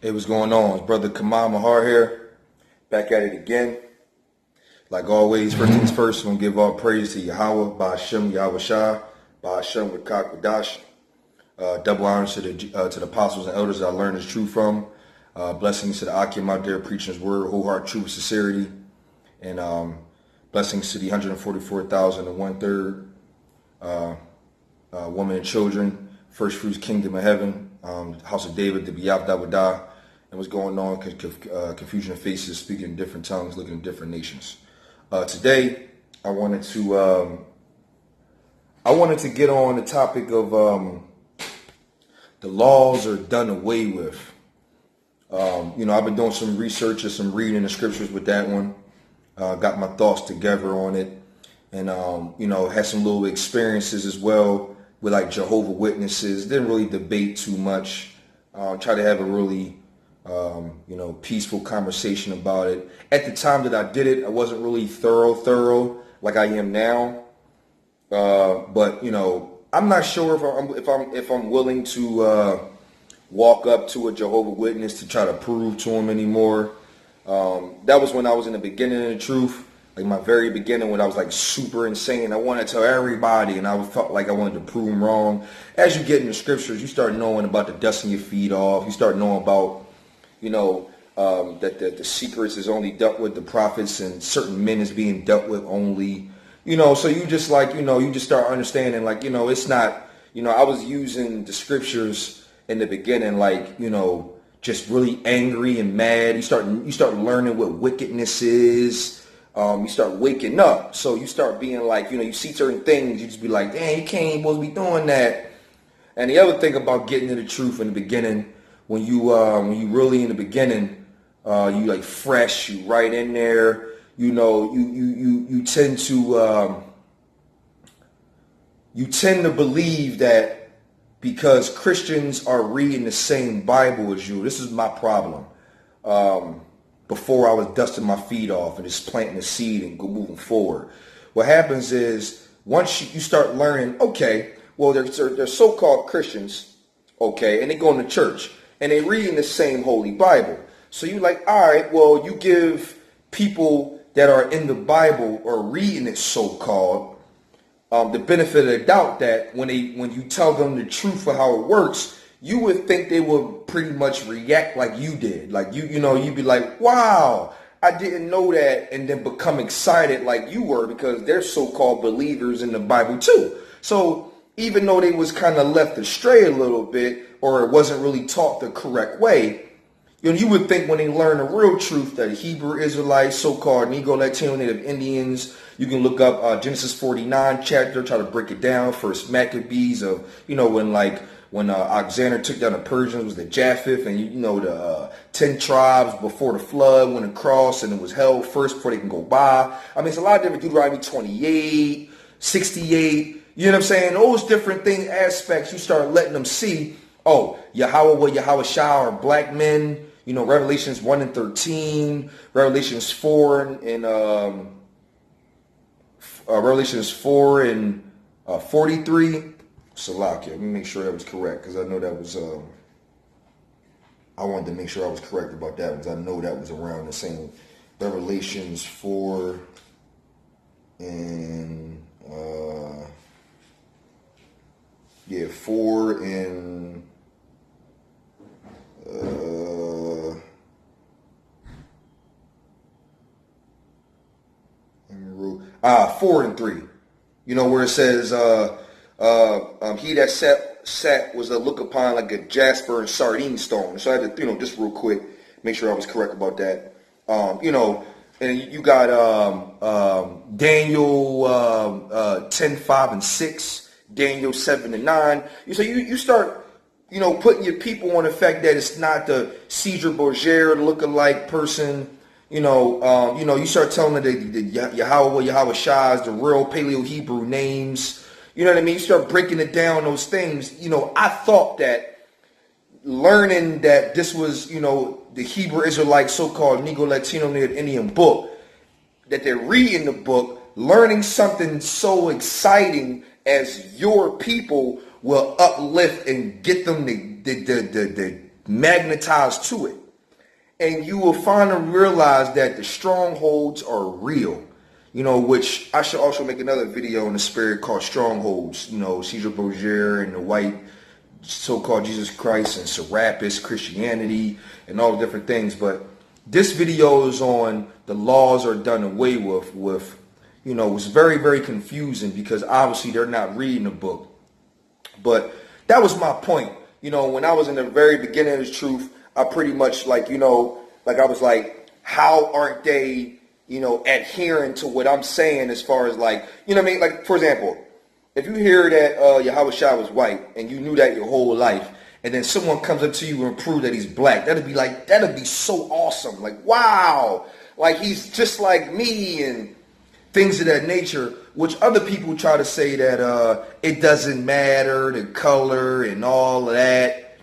Hey, what's going on? It's Brother Kamal Mahar here, back at it again. Like always, first things first, I'm going to give all praise to Yahawah, by Sham, Yahawashi, by Sham with Dash. Double honors to the apostles and elders that I learned this truth from. Blessings to the Akim out there preaching his word, whole heart, truth, sincerity. And blessings to the 144,000 and one-third women and children, first fruits, kingdom of heaven, house of David, the Yahawah, and what's going on, confusion of faces, speaking in different tongues, looking at different nations. Today, I wanted to get on the topic of the laws are done away with. I've been doing some research and some reading in the scriptures with that one. Got my thoughts together on it, and had some little experiences as well with like Jehovah Witnesses. Didn't really debate too much. Try to have a really peaceful conversation about it. At the time that I did it, I wasn't really thorough like I am now. But I'm not sure if I'm willing to walk up to a Jehovah Witness to try to prove to him anymore. That was when I was in the beginning of the truth, like my very beginning, when I was like super insane. I wanted to tell everybody, and I felt like I wanted to prove them wrong. As you get in the scriptures, you start knowing about the dusting your feet off. You start knowing about that the secrets is only dealt with the prophets, and certain men is being dealt with only. So you just you just start understanding, it's not, I was using the scriptures in the beginning, just really angry and mad. You start learning what wickedness is. You start waking up. So you start being you see certain things, you just be like, dang, you can't supposed to be doing that. And the other thing about getting to the truth in the beginning, when you really in the beginning, you like fresh, you right in there, you tend to believe that because Christians are reading the same Bible as you. This is my problem. Before I was dusting my feet off and just planting a seed and moving forward. What happens is once you start learning, okay, well, they're so-called Christians, okay, and they go to church and they reading the same Holy Bible. So you all right, well, you give people that are in the Bible or reading it so-called the benefit of the doubt that when you tell them the truth of how it works, you would think they would pretty much react like you did. You'd be like, wow, I didn't know that, and then become excited like you were because they're so-called believers in the Bible too. So even though they was kind of left astray a little bit, or it wasn't really taught the correct way, you would think when they learn the real truth that Hebrew Israelites, so-called Negro, Latino, Native Indians, you can look up Genesis 49 chapter, try to break it down. First Maccabees of, when Alexander took down the Persians, was the Japheth, and the 10 tribes before the flood went across and it was held first before they can go by. I mean, it's a lot of different. Deuteronomy 28, 68, you know what I'm saying? Those different aspects, you start letting them see, oh, Yahawah, Yahawashi are black men. Revelations 1 and 13, Revelations 4 and Revelations 4 and 43. Salakia. Let me make sure that was correct, because I know that was. I wanted to make sure I was correct about that, because I know that was around the same. Revelations 4 and 4 and 4 and 3. Where it says, he that sat was a look upon like a jasper and sardine stone. So I had to, just real quick, make sure I was correct about that. And you got Daniel 10, 5, and 6, Daniel 7 and 9. So you start, putting your people on the fact that it's not the Caesar Borgia look-alike person. You start telling them the Yahawah, Yahawashi is the real Paleo-Hebrew names. You know what I mean? You start breaking it down, those things. I thought that learning that this was, the Hebrew Israelite so-called Negro, Latino, Native Indian book, that they're reading the book, learning something so exciting as your people will uplift and get them the magnetized to it. And you will finally realize that the strongholds are real. Which I should also make another video in the spirit called Strongholds. Caesar Borgia and the white so-called Jesus Christ and Serapis Christianity and all the different things. But this video is on the laws are done away with. It's very, very confusing because obviously they're not reading the book. But that was my point. When I was in the very beginning of the truth, I pretty much I was like, how aren't they, adhering to what I'm saying as far as what I mean? Like, for example, if you hear that Yahawashi was white and you knew that your whole life, and then someone comes up to you and prove that he's black, that'd be so awesome. Like, wow, like he's just like me and things of that nature, which other people try to say that it doesn't matter, the color and all of that.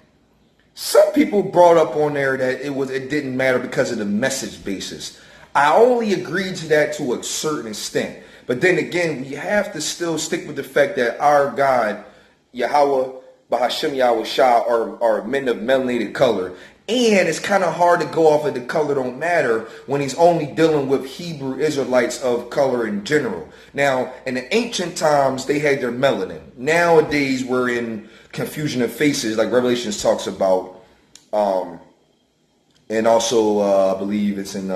Some people brought up on there that it didn't matter because of the message basis. I only agreed to that to a certain extent. But then again, we have to still stick with the fact that our God, Yahawah, Bahashem Yahawashi, are men of melanated color. And it's kind of hard to go off of the color don't matter when he's only dealing with Hebrew Israelites of color in general. Now, in the ancient times, they had their melanin. Nowadays, we're in confusion of faces, like Revelations talks about. And also, I believe it's in,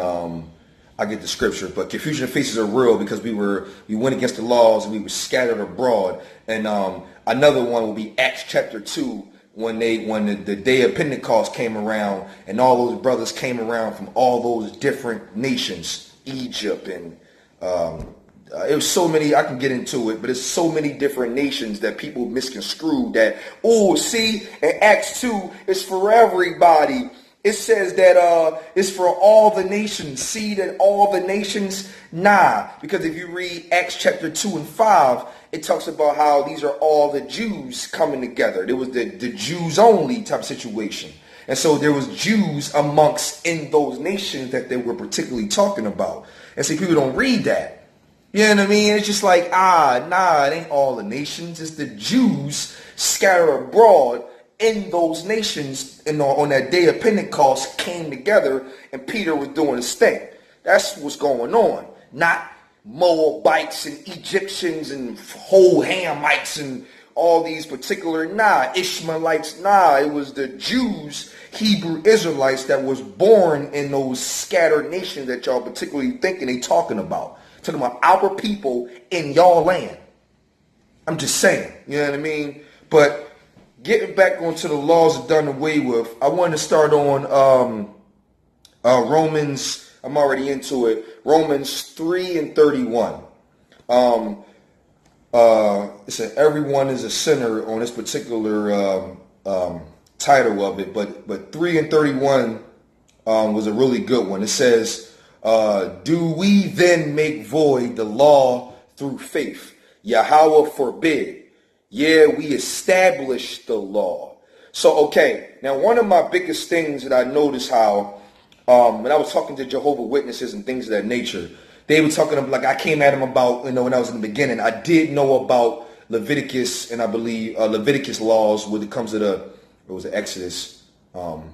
I get the scripture, but confusion of faces are real because we went against the laws and we were scattered abroad. And another one will be Acts chapter 2. When the day of Pentecost came around and all those brothers came around from all those different nations, Egypt and it was so many, I can get into it, but it's so many different nations that people misconstrued that, see, in Acts 2, it's for everybody. It says that it's for all the nations. See that all the nations? Nah, because if you read Acts chapter 2 and 5, it talks about how these are all the Jews coming together. There was the Jews only type of situation. And so there was Jews amongst in those nations that they were particularly talking about. And see, people don't read that. You know what I mean? It's just like, it ain't all the nations. It's the Jews scattered abroad in those nations on that day of Pentecost came together and Peter was doing his thing. That's what's going on. Not Moabites and Egyptians and whole Hamites and all these particular, Ishmaelites, it was the Jews, Hebrew Israelites that was born in those scattered nations that y'all particularly thinking they talking about. Talking about our people in y'all land. I'm just saying, you know what I mean? But getting back onto the laws are done away with, I want to start on Romans. I'm already into it. Romans 3 and 31. It said everyone is a sinner on this particular title of it, but 3 and 31 was a really good one. It says, do we then make void the law through faith? Yahawah forbid. Yeah, we establish the law. So, okay, now one of my biggest things that I noticed how, when I was talking to Jehovah's Witnesses and things of that nature, they were talking like I came at them about, when I was in the beginning, I did know about Leviticus and I believe Leviticus laws when it comes to the Exodus, and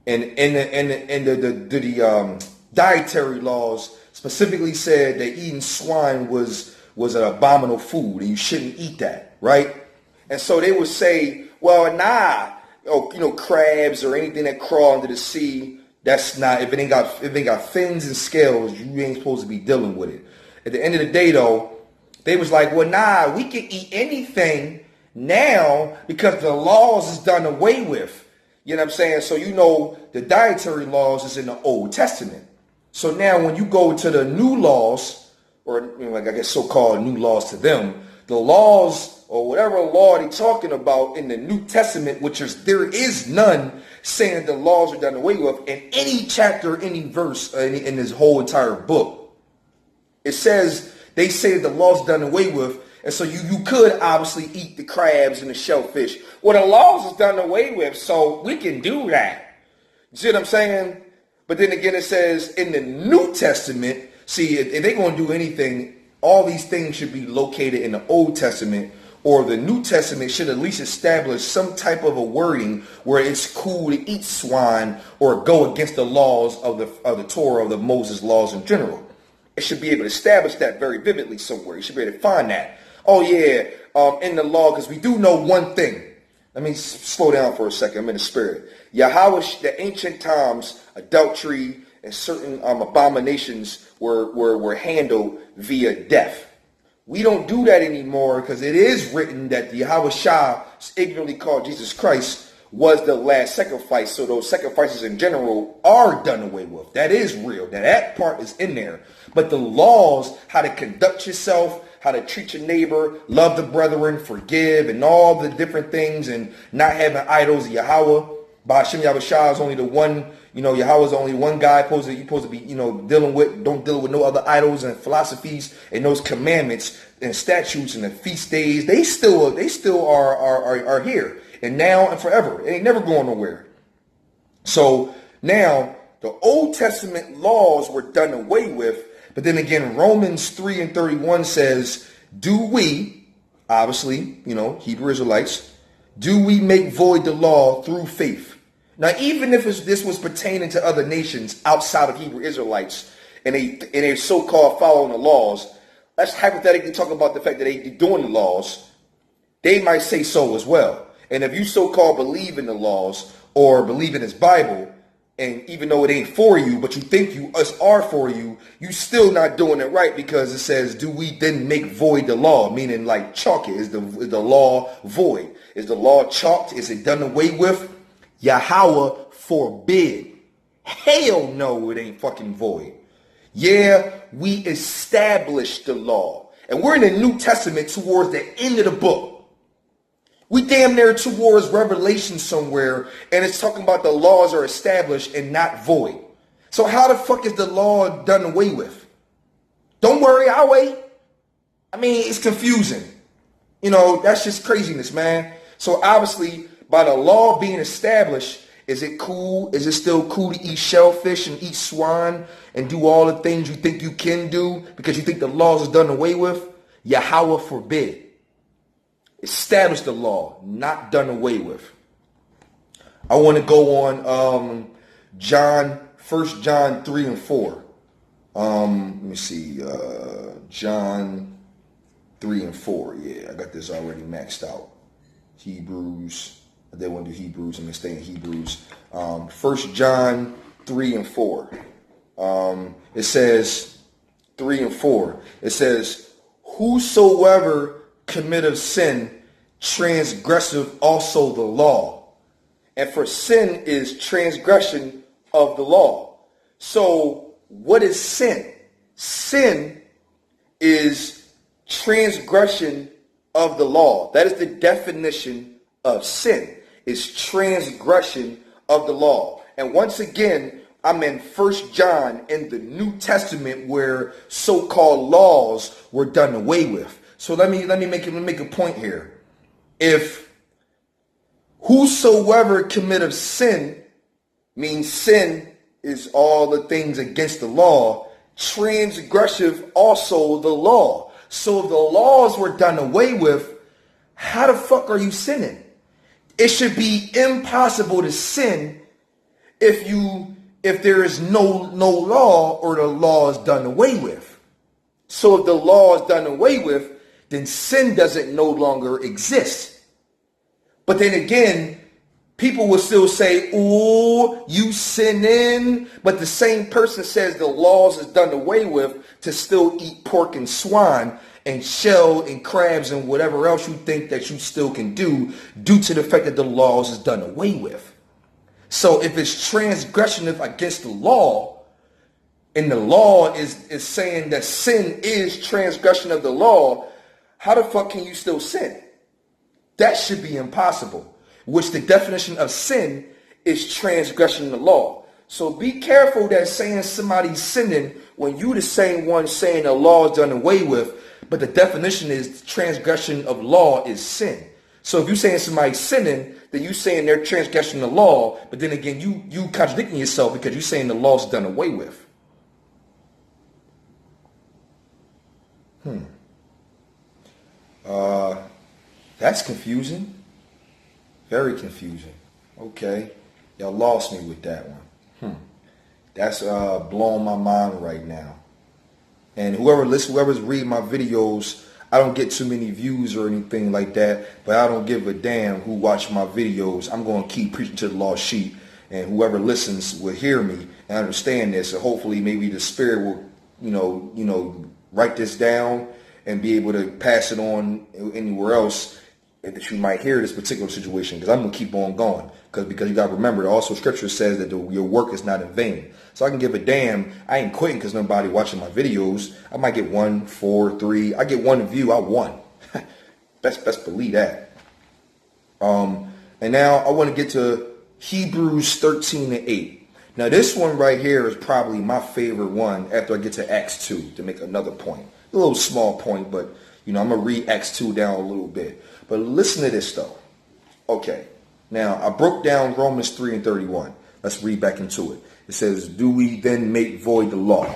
the dietary laws specifically said that eating swine was an abominable food and you shouldn't eat that, right? And so they would say, well, crabs or anything that crawl into the sea, that's not, if it ain't got fins and scales, you ain't supposed to be dealing with it. At the end of the day, though, they was like, well, we can eat anything now because the laws is done away with. You know what I'm saying? So the dietary laws is in the Old Testament. So now when you go to the new laws, or I guess so-called new laws to them, the laws or whatever law they're talking about in the New Testament, there is none saying the laws are done away with in any chapter, any verse in this whole entire book. It says, they say the law's done away with, and so you could obviously eat the crabs and the shellfish. Well, the laws is done away with, so we can do that. You see what I'm saying? But then again, it says in the New Testament, see, if they're going to do anything, all these things should be located in the Old Testament or the New Testament should at least establish some type of a wording where it's cool to eat swine or go against the laws of the Torah, of the Moses laws in general. It should be able to establish that very vividly somewhere. You should be able to find that. Oh yeah, in the law, because we do know one thing. Let me slow down for a second. I'm in the spirit. Yahawashi, the ancient times, adultery and certain abominations were handled via death. We don't do that anymore because it is written that the Yahawashi, ignorantly called Jesus Christ, was the last sacrifice. So those sacrifices in general are done away with. That is real. That part is in there. But the laws, how to conduct yourself, how to treat your neighbor, love the brethren, forgive, and all the different things, and not having idols, Yahawah. By Sham Yahawashi is only the one, Yahweh is only one guy you're supposed to be, dealing with. Don't deal with no other idols and philosophies and those commandments and statutes and the feast days. They still are here. And now and forever. It ain't never going nowhere. So now the Old Testament laws were done away with. But then again, Romans 3:31 says, do we, obviously, Hebrew Israelites, do we make void the law through faith? Now, even if this was pertaining to other nations outside of Hebrew Israelites and they so-called following the laws, let's hypothetically talk about the fact that they doing the laws. They might say so as well. And if you so-called believe in the laws or believe in this Bible, and even though it ain't for you, but you think us are for you, you still not doing it right because it says, do we then make void the law? Meaning like chalk it. Is the law void? Is the law chalked? Is it done away with? Yahawah forbid. Hell no, it ain't fucking void. Yeah, we established the law. And we're in the New Testament towards the end of the book. We damn near towards Revelation somewhere, and it's talking about the laws are established and not void. So how the fuck is the law done away with? Don't worry, I'll wait. I mean, it's confusing. That's just craziness, man. So obviously, by the law being established, is it cool? Is it still cool to eat shellfish and eat swine and do all the things you think you can do because you think the laws is done away with? Yahawah forbid. Establish the law, not done away with. I want to go on 1 John 3 and 4. Let me see. John 3 and 4. Yeah, I got this already maxed out. Hebrews. I did want to do Hebrews. I'm going to stay in Hebrews. 1 John 3 and 4. It says, 3 and 4. It says, whosoever committeth sin transgressive also the law. And for sin is transgression of the law. So what is sin? Sin is transgression of the law. That is the definition of sin. Is transgression of the law. And once again, I'm in 1 John in the New Testament where so-called laws were done away with. So let me make a point here. If whosoever committeth sin means sin is all the things against the law, transgressive also the law. So if the laws were done away with, how the fuck are you sinning? It should be impossible to sin if there is no law or the law is done away with. So if the law is done away with, then sin doesn't no longer exist. But then again, people will still say, oh, you sinning. But the same person says the laws is done away with to still eat pork and swine and shell and crabs and whatever else you think that you still can do due to the fact that the laws is done away with. So if it's transgression against the law, and the law is saying that sin is transgression of the law, how the fuck can you still sin? That should be impossible, which the definition of sin is transgression of the law. So be careful that saying somebody's sinning when you the same one saying the law is done away with, but the definition is transgression of law is sin. So if you're saying somebody's sinning, then you're saying they're transgressing the law, but then again, you contradicting yourself because you're saying the law is done away with. That's confusing. Very confusing. Okay. Y'all lost me with that one. That's blowing my mind right now. And whoever's reading my videos, I don't get too many views or anything like that, but I don't give a damn who watch my videos. I'm going to keep preaching to the lost sheep, and whoever listens will hear me and understand this. And hopefully maybe the Spirit will, write this down and be able to pass it on anywhere else that you might hear this particular situation, because I'm going to keep on going. Because you got to remember, also Scripture says that your work is not in vain. So I can give a damn. I ain't quitting because nobody watching my videos. I might get 1, 4, 3. I get 1 view, I won. Best believe that. And now I want to get to Hebrews 13:8. Now this one right here is probably my favorite one after I get to Acts 2 to make another point. A little small point, but I'm going to read Acts 2 down a little bit. But listen to this though. Okay. Now, I broke down Romans 3:31. Let's read back into it. It says, do we then make void the law?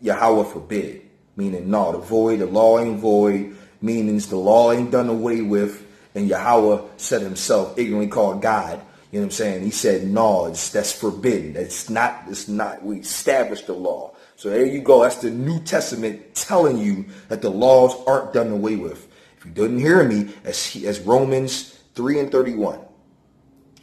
Yahawah forbid. Meaning, no, the law ain't void. Meaning the law ain't done away with. And Yahawah said himself, ignorantly called God. You know what I'm saying? He said, no, that's forbidden. It's not. We established the law. So there you go. That's the New Testament telling you that the laws aren't done away with. If you didn't hear me, as Romans 3:31.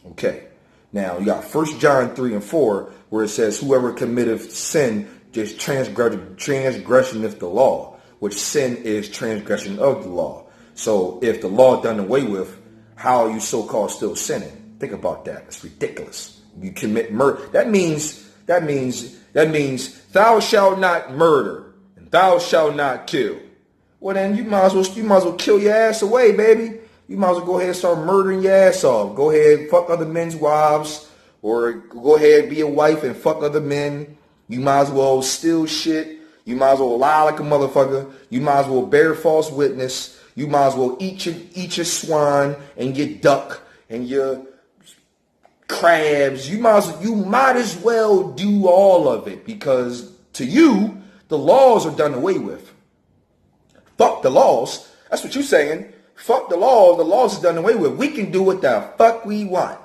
Okay. Now you got 1 John 3:4 where it says, whoever committeth sin just transgressioneth the law, which sin is transgression of the law. So if the law done away with, how are you so-called still sinning? Think about that. It's ridiculous. You commit murder. That means thou shalt not murder and thou shalt not kill. Well then you might as well kill your ass away, baby. You might as well go ahead and start murdering your ass off. Go ahead, fuck other men's wives, or go ahead, be a wife and fuck other men. You might as well steal shit. You might as well lie like a motherfucker. You might as well bear false witness. You might as well eat your swine and your duck and your crabs. You might as well do all of it, because to you, the laws are done away with. Fuck the laws. That's what you're saying. Fuck the laws are done away with. We can do what the fuck we want.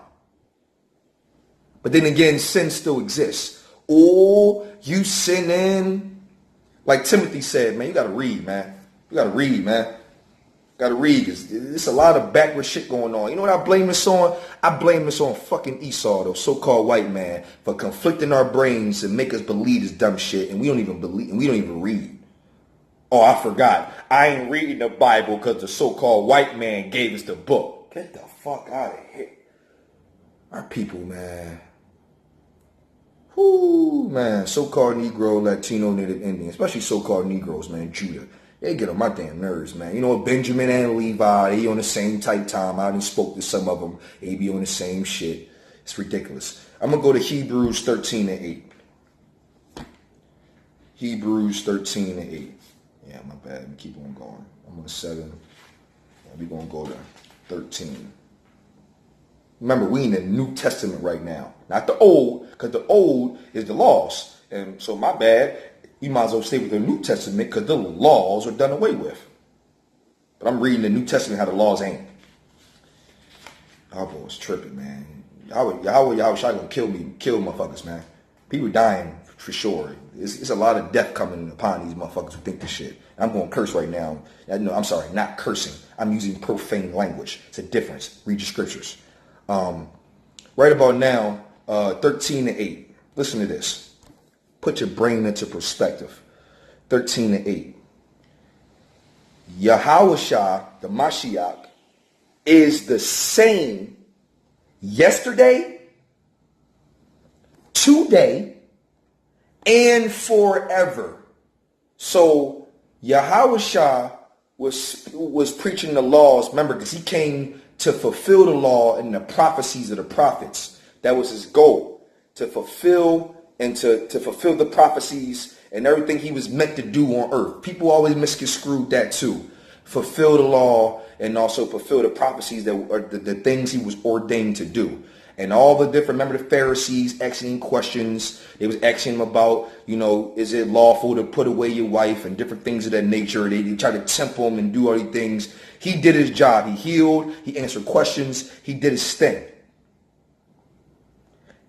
But then again, sin still exists. Oh, you sinning. Like Timothy said, man, you gotta read, man. You gotta read, man. Gotta read. There's a lot of backward shit going on. You know what I blame this on? I blame this on fucking Esau, the so-called white man, for conflicting our brains and make us believe this dumb shit, and we don't even believe, and we don't even read. Oh, I forgot. I ain't reading the Bible because the so-called white man gave us the book. Get the fuck out of here. Our people, man. Whoo, man. So-called Negro, Latino, Native Indian, especially so-called Negroes, man. Judah. They get on my damn nerves, man. You know, Benjamin and Levi, they on the same type time. I done spoke to some of them. They be on the same shit. It's ridiculous. I'm going to go to Hebrews 13:8. Hebrews 13:8. Yeah, my bad. Let me keep on going. I'm on 7. Yeah, we're going to go to 13. Remember, we in the New Testament right now. Not the Old, because the Old is the laws. And so my bad. You might as well stay with the New Testament because the laws are done away with. But I'm reading the New Testament how the laws ain't. Our boy's tripping, man. Yahawashi gonna kill motherfuckers, man. People dying for sure. It's a lot of death coming upon these motherfuckers who think this shit. I'm going to curse right now. No, I'm sorry, not cursing. I'm using profane language. It's a difference. Read your scriptures. Right about now, 13:8. Listen to this. Put your brain into perspective. 13:8. Yahawashi, the Mashiach, is the same yesterday, today, and forever. So Yahawashi was preaching the laws, remember, because he came to fulfill the law and the prophecies of the prophets. That was his goal, to fulfill and to fulfill the prophecies and everything he was meant to do on earth. People always misconstrued that too. Fulfill the law and also fulfill the prophecies that are the things he was ordained to do. And all the different, remember the Pharisees asking questions. They was asking him about, is it lawful to put away your wife and different things of that nature. They tried to tempt him and do all these things. He did his job. He healed. He answered questions. He did his thing.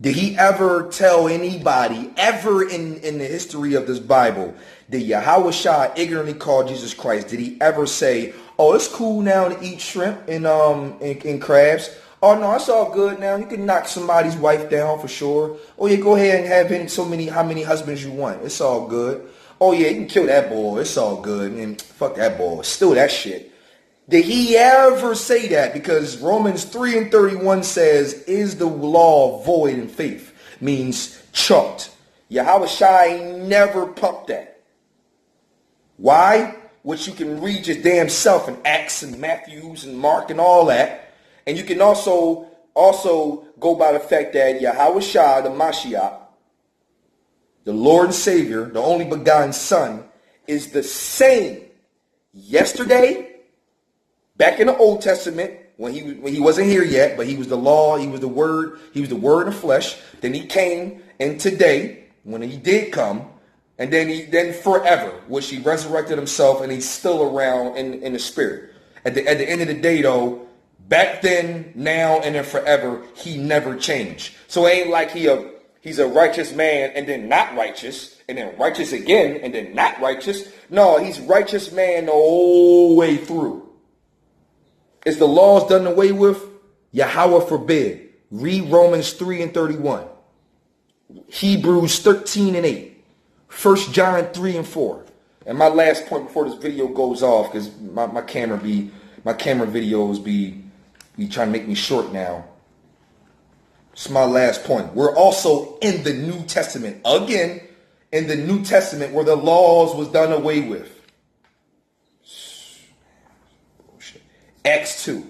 Did he ever tell anybody, ever in the history of this Bible, did Yahawashi ignorantly call Jesus Christ? Did he ever say, oh, it's cool now to eat shrimp and crabs? Oh, no, it's all good now. You can knock somebody's wife down for sure. Oh, yeah, go ahead and have how many husbands you want. It's all good. Oh, yeah, you can kill that boy. It's all good. And fuck that boy. Still that shit. Did he ever say that? Because Romans 3:31 says, is the law void in faith? Means chucked. Yahawashi never pumped that. Why? Which you can read your damn self in Acts and Matthews and Mark and all that. And you can also go by the fact that Yahawashi, the Mashiach, the Lord and Savior, the only begotten Son, is the same yesterday, back in the Old Testament, when he wasn't here yet, but he was the law, he was the word in the flesh. Then he came, and today, when he did come, and then forever, which he resurrected himself, and he's still around in the spirit. At the end of the day, though, back then, now, and then forever, he never changed. So it ain't like he's a righteous man and then not righteous, and then righteous again and then not righteous. No, he's righteous man the whole way through. Is the laws done away with? Yahawah forbid. Read Romans 3:31. Hebrews 13:8. 1 John 3:4. And my last point before this video goes off, because my camera videos be trying to make me short now. It's my last point. We're also in the New Testament. Again, in the New Testament where the laws was done away with. Acts 2.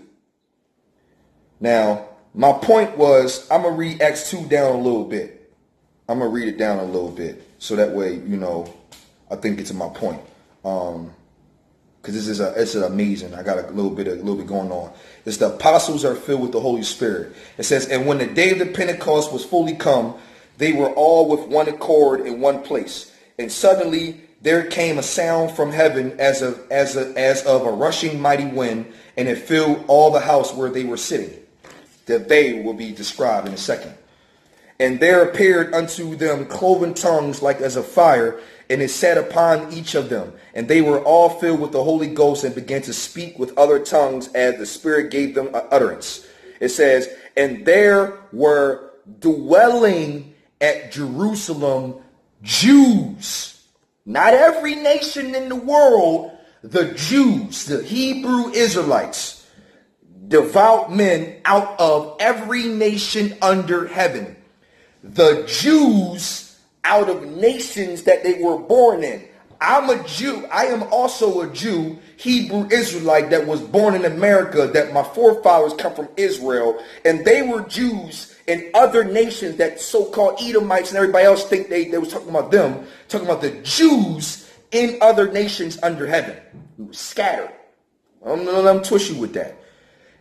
Now, my point was, I'm going to read Acts 2 down a little bit. I'm going to read it down a little bit. So that way, I think it's my point. Because it's amazing. I got a little bit going on. It's the apostles are filled with the Holy Spirit. It says, and when the day of the Pentecost was fully come, they were all with one accord in one place. And suddenly there came a sound from heaven as of a rushing mighty wind, and it filled all the house where they were sitting. The they will be described in a second. And there appeared unto them cloven tongues like as of fire, and it sat upon each of them. And they were all filled with the Holy Ghost and began to speak with other tongues as the Spirit gave them utterance. It says, and there were dwelling at Jerusalem Jews. Not every nation in the world, the Jews, the Hebrew Israelites, devout men out of every nation under heaven. The Jews out of nations that they were born in. I'm a Jew. I am also a Jew, Hebrew Israelite that was born in America, that my forefathers come from Israel, and they were Jews in other nations that so-called Edomites and everybody else think they was talking about them, talking about the Jews in other nations under heaven. We were scattered. I'm twist you with that.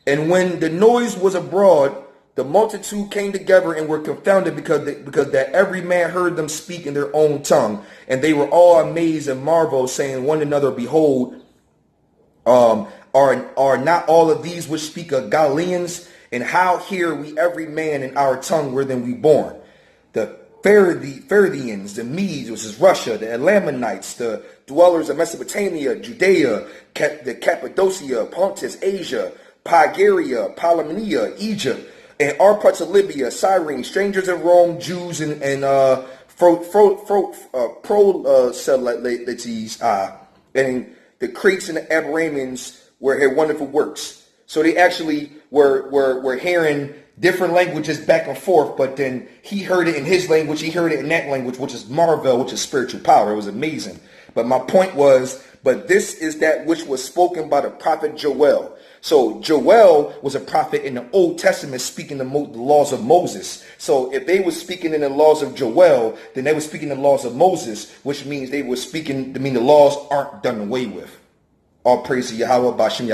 And when the noise was abroad, the multitude came together and were confounded because that every man heard them speak in their own tongue. And they were all amazed and marveled, saying one another, behold, are not all of these which speak of Galileans? And how hear we every man in our tongue wherein we born? The Phardians, the Medes, which is Russia, the Elamites, the dwellers of Mesopotamia, Judea, the Cappadocia, Pontus, Asia, Pygaria, Palamonia, Egypt, and our parts of Libya, Cyrene, strangers in Rome, Jews, and proselytes, and the Cretes and the Abrahamians were here wonderful works. So they actually were hearing different languages back and forth, but then he heard it in his language, he heard it in that language, which is Marvel, which is spiritual power. It was amazing. But my point was, but this is that which was spoken by the prophet Joel. So Joel was a prophet in the Old Testament speaking the laws of Moses. So if they were speaking in the laws of Joel, then they were speaking the laws of Moses, which means they were speaking, the laws aren't done away with. All praise to Yahawah, Bashim Yahweh.